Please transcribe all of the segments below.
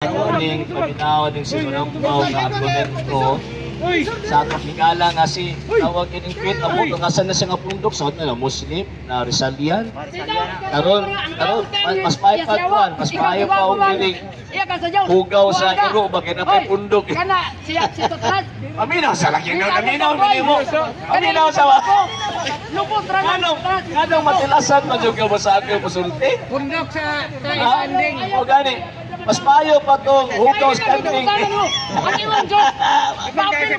kaning paminaw ning sigurong nga argumento sa atong higala nga si tawag ining kwit amo nga saan na siya nga pundok sa na Muslim na Rizalian karon mas maayo pa kuan mas maayo pa og dili hugaw sa iro ba kay napay pundok kana siya tutras paminaw sa laki nga paminaw nimo paminaw sa wa lupot ra kanong matilasan man jud ka ba sa ako musulti pundok sa ending o gani mas maayo pa tong hugaw standing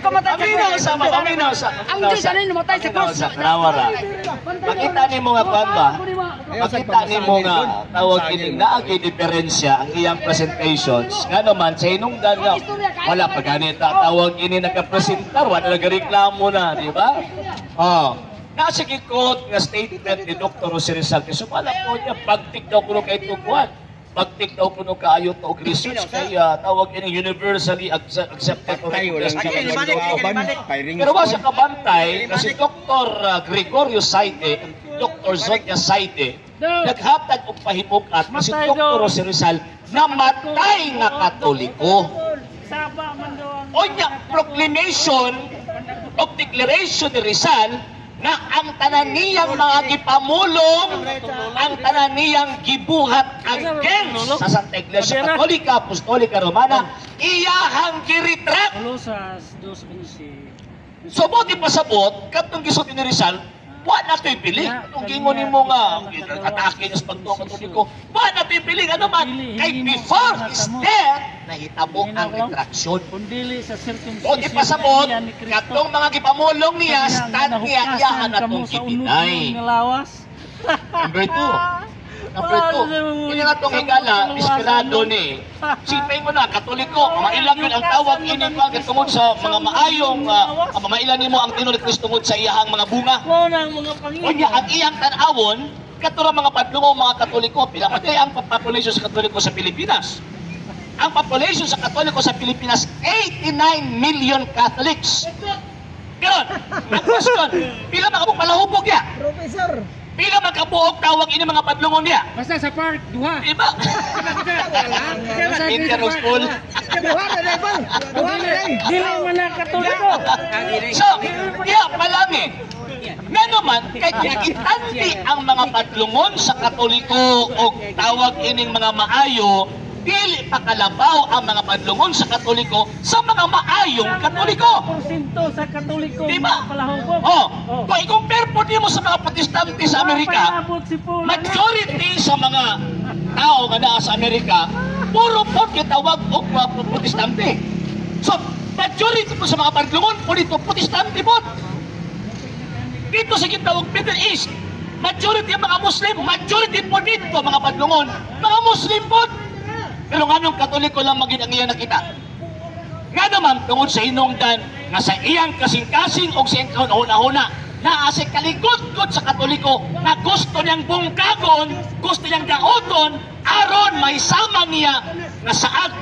paminaw sa ang Diyos ano yung matay sa cross Nawara makita ni mo nga kuan ba makita ni mo nga tawag ining naagi diferensya ang iyang presentations nga naman sa hinungdan nga wala pa ganita tawag ini nakapresentar wala nagareklamo na di ba nasa gikot nga statement ni Dr. Jose Rizal kasi wala po niya pagtik daw kuno kay tukuan pagtik daw kuno kaayo to og research kay tawag ini universally accepted pero wa siya kabantay kasi Dr. Gregorio Saide Dr. Zoya Saide naghatag og pahimukat si Dr. Jose Rizal namatay nga Katoliko o niya proclamation of declaration ni Rizal na ang tanan niyang mga gipamulong, ang tanan niyang gibuhat against sa Santa Iglesia Katolika, Apostolika Romana, iyahang giritrak. So, buti pasabot, katong gisot ni Rizal, buwan na ito'y piling. Itong gingon mo nga, atake niya sa pagtuwa Katoliko, buwan na ito'y piling. Ano man? Kay before his death, nahitabo ang retraction. Buti pasabot, katong mga gipamulong niya, stand niya, iyahan na itong gipinay. Number 2. Number 2, ini nga itong higala, desperado ni. Sipay mo na, Katoliko, mailang yun ang tawag ini pa tungod sa mga maayong, mailan mo ang tinulit Kristo tungod sa iyahang mga bunga. Kunya, ang iyang tanawon, katura mga padlungo mga Katoliko, pinapatay ang population sa Katoliko sa Pilipinas. Ang population sa Katoliko sa Pilipinas, 89 million Catholics. Ganon, ang question, pila makabuk palahubog ya? Professor. Pila magkabuok tawag ini mga padlungon niya? Basta sa park, duha. Diba? Interrospool. Dili man na Katoliko. So, yeah, palagi. Nga naman, kaya itanti ang mga padlungon sa Katoliko o tawag ining mga maayo, dili pakalabaw ang mga padlungon sa Katoliko sa mga maayong Katoliko. Porsyento sa Katoliko. Diba? Palahubog. Kung i-compare po niyo mo sa mga protestante sa Amerika, majority sa mga tao nga naa sa Amerika, puro po kitawag o protestante. So, majority po sa mga padlungon, puro protestante po. Dito sa kitawag Middle East, majority ang mga Muslim, majority po dito mga padlungon, mga Muslim po. Pero nga nung Katoliko lang maging ang iyang nakita. Nga naman, tungod sa hinungdan, nga sa iyang kasing-kasing o sa iyang kahuna-huna, na sa kaligod-god sa Katoliko, na gusto niyang bungkagon, gusto niyang gaoton, aron may sama niya nga saag.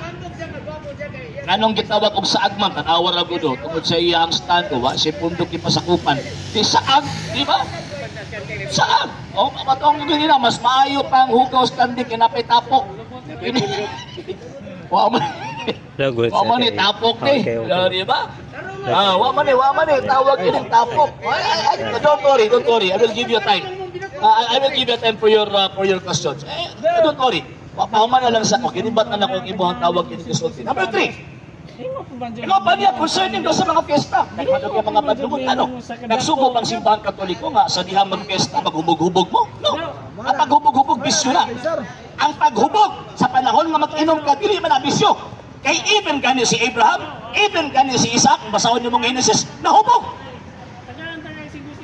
Nga nung gitawag og saag man, tanawa ra gudo, tungod sa iyang stand, wa si pundok ipasakupan. Di saag, di ba? Saag. O, matong ganina, mas maayo pang hugaw standing kinapay tapok. Ini wa man ni tapok ni di ba wa man ni tawag ini tapok don't worry I will give you time I will give you time for your questions don't worry wa man na lang sa ko kinibat na nako ibuhang tawag ini consulting. Number 3, ikaw ba niya concerning do sa mga fiesta? Nagmadog yung mga padlungon, nagsubok ang simbahan Katoliko nga sa diha mag-fiesta, maghubog-hubog mo? No. Ang paghubog-hubog, bisyo na. Ang paghubog, sa panahon nga mag-inom ka, dili man na bisyo. Kay even gani si Abraham, even gani si Isaac, basahon niyo mga Genesis, nahubog.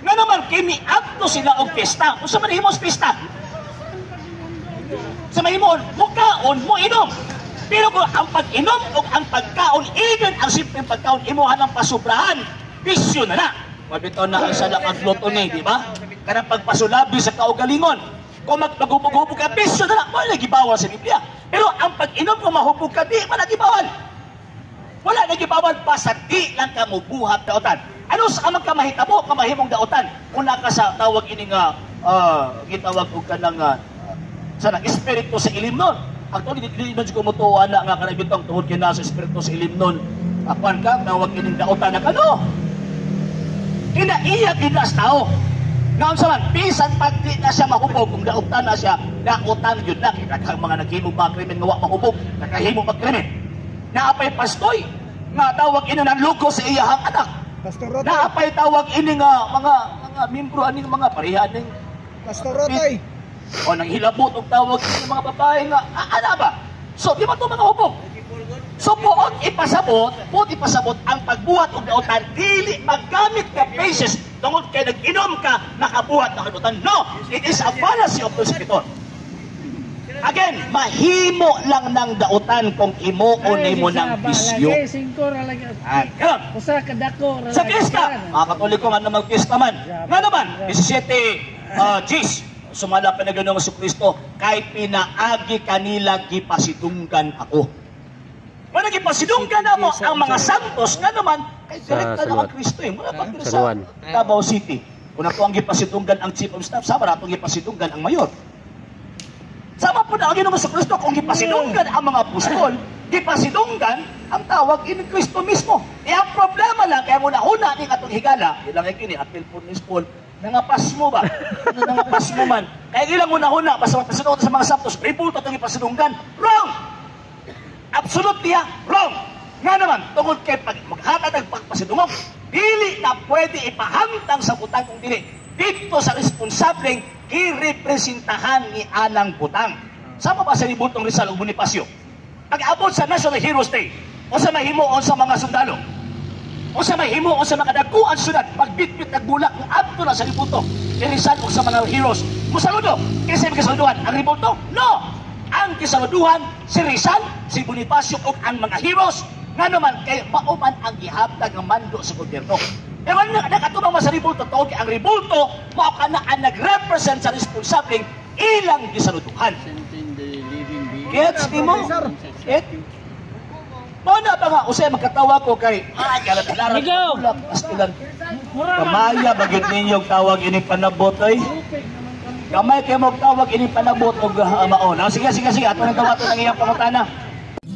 Nga naman, kimiakto sila og fiesta. O sa manihimos fiesta? Sa mahimon, mukaon mo inom. Pero kung ang pag-inom o ang pagkaon, even ang simpleng pagkaon, imuhan ng pasubrahan, bisyo na na. Mabitaw na ang salang ang gluttony, di ba? Karang pagpasulabi sa kaugalingon. Kung maghubog-hubog ka, bisyo na na. Wala nagibawal sa Biblia. Pero ang pag-inom kung mahubog ka, di man nagibawal. Wala nagibawal pa sa di lang ka mubuhat daotan. Ano sa kamang kamahitabo, kamahimong daotan? Kung naka sa tawag ini nga, gitawag ko ka ng sa espiritu sa ilim nun. Actually, di man ko mutuwa na nga kanay bitong tungod kay nasa espiritu sa ilimnon. Apan ka, nawag kining dautan na kano. Kinaiya kinas tao. Ngayon sa man, bisan pag di na siya mahubog, kung dautan na siya, dautan yun na. Kaya mga naghimog mga krimen, nga mahubog, nakahimog mga krimen. Naapay pastoy, nga tawag ini ng luko sa iyahang anak. Naapay tawag ini nga mga membro aning mga pareha ning Pastor Rotoy. o nang hilabot og tawag ini mga babae nga ana ba? So di ba to mga hubog? So puot ipasabot ang pagbuhat og dautan dili maggamit ka basis tungod kay nag-inom ka nakabuhat na dautan. No, it is a fallacy of the scripture. Again, mahimo lang ng dautan kung imuon nimo ng bisyo. Usa ka dako. Sa pista, mga Katoliko nga na magpista man. Nga naman, 17 G's, sumala pa na gano'n sa Kristo, kay pinaagi kanila gipasidunggan ako. Kung nagipasidunggan na mo ang mga santos, nga naman, kay direkta na ang Kristo eh. Muna pa sa Davao City. Kung ako ang gipasidunggan ang Chief of Staff, sama na itong gipasidunggan ang Mayor. Sama po na ang Ginoong Kristo kung gipasidunggan ang mga apostol, gipasidunggan ang tawag in Kristo mismo. E ang problema lang, kaya muna-una ni katong higala, ilang ay kini, apil po ni Paul, nangapas mo ba? Nangapas mo man. Kaya ilang muna-una, basta pasidunggan sa mga saptos, ribulto itong gipasidunggan. Wrong! Absolutely wrong! Nga naman, tungkol kay maghatag ng pagpasidungog, dili na pwede ipahantang sa butang kung dili. Dito sa responsableng irepresentahan ni anang butang. Sama ba sa ribultong Rizal o Bonifacio? Pag-abot sa National Heroes Day, o sa mahimuon sa mga sundalo, o sa mahimuon sa mga daguan sunat, pagbitbit nagbulak ng abto na sa ribulto, ni Rizal o sa mga heroes. Musaludo, kasi may kasaluduhan ang ribulto? No! Ang kasaluduhan, si Rizal, si Bonifacio o ang mga heroes, nga naman kay mauman ang gihabtag ng mando sa gobyerno. Pero nakatubang sa ribulto, tawag ang ribulto, mao ka na ang nag-represent sa responsableng ilang gisaluduhan. Gets di mo? Get? Muna ba nga, usay magkatawa ko kay, galat-galat, pastilan. Kamaya, bagit ninyo tawag ini panabot, ay. Kamay kayo magtawag ini panabot o maon. Sige, ato nang tawato ng iyang pangutana.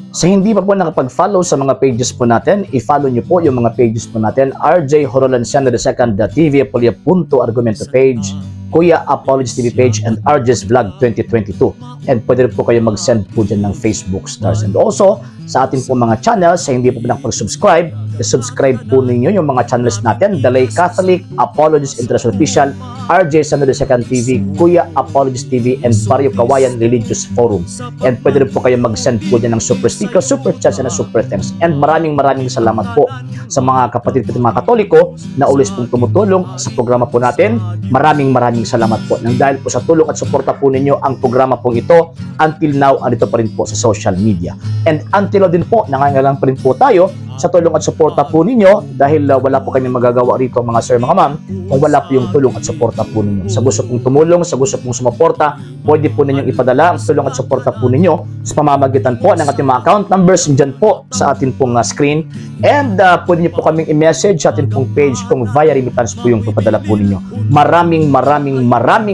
Sa hindi pa po nakapag-follow sa mga pages po natin, i-follow nyo po yung mga pages po natin, RJ Horolanciano II, TV Apolia Punto Argumento page, Kuya Apologies TV page, and RJ's Vlog 2022. And pwede rin po kayo mag-send po dyan ng Facebook stars. And also, sa ating po mga channels, sa hindi po nakapag-subscribe, subscribe po ninyo yung mga channels natin, The Lay Catholic, Apologies International Official, RJ Sano II TV, Kuya Apologies TV, and Barrio Kawayan Religious Forum. And pwede rin po kayo mag-send po dyan ng super sticker, super chats, and super thanks. And maraming salamat po sa mga kapatid ko mga Katoliko na ulis pong tumutulong sa programa po natin. Maraming salamat po. Nang dahil po sa tulong at suporta po ninyo, ang programa pong ito, until now, andito pa rin po sa social media. And until now din po, nangangailangan pa rin po tayo sa tulong at suporta po ninyo dahil wala po kami magagawa rito mga sir, mga ma'am, kung wala po yung tulong at suporta po ninyo. Sa gusto pong tumulong, sa gusto pong sumuporta, pwede po ninyong ipadala ang tulong at suporta po ninyo sa pamamagitan po ng ating mga account numbers dyan po sa ating pong screen. And pwede nyo po kaming i-message sa ating pong page kung via remittance po yung papadala po ninyo. Maraming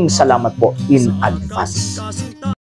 salamat po in advance.